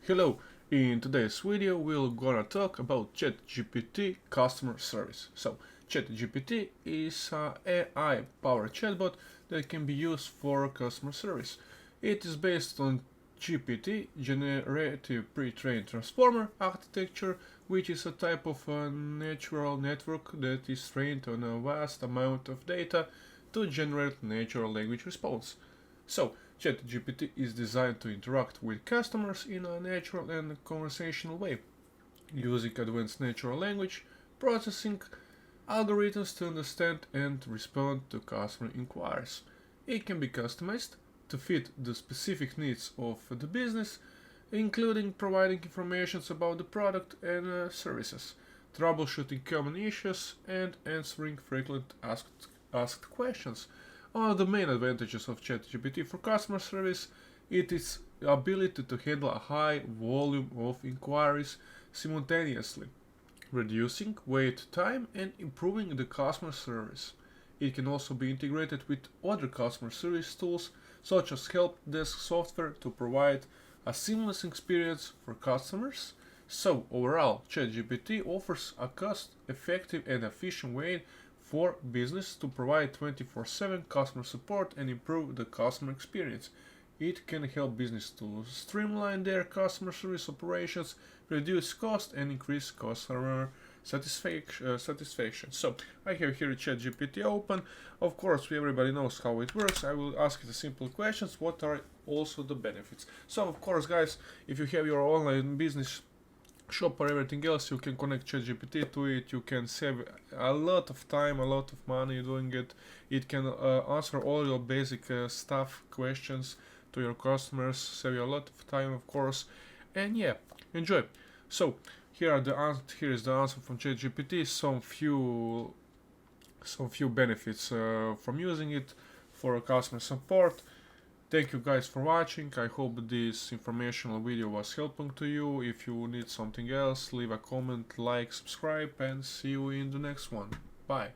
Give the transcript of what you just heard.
Hello, in today's video we're gonna talk about ChatGPT customer service. So, ChatGPT is an AI-powered chatbot that can be used for customer service. It is based on GPT, Generative Pre-trained Transformer architecture, which is a type of a neural network that is trained on a vast amount of data to generate natural language response. So, ChatGPT is designed to interact with customers in a natural and conversational way, using advanced natural language processing algorithms to understand and respond to customer inquiries. It can be customized to fit the specific needs of the business, including providing information about the product and services, troubleshooting common issues, and answering frequent asked questions. One of the main advantages of ChatGPT for customer service is its ability to handle a high volume of inquiries simultaneously, reducing wait time and improving the customer service. It can also be integrated with other customer service tools such as help desk software to provide a seamless experience for customers. So, overall, ChatGPT offers a cost effective and efficient way for business to provide 24/7 customer support and improve the customer experience. It can help business to streamline their customer service operations, reduce cost, and increase customer satisfaction. So I have here ChatGPT open. Of course, everybody knows how it works. I will ask it simple questions. What are also the benefits? So of course, guys, if you have your online business shop or everything else, you can connect ChatGPT to it. You can save a lot of time, a lot of money doing it. It can answer all your basic stuff, questions to your customers, save you a lot of time, of course. And yeah, enjoy. So here is the answer from ChatGPT. Some few benefits from using it for customer support. Thank you guys for watching. I hope this informational video was helpful to you. If you need something else, leave a comment, like, subscribe, and see you in the next one. Bye.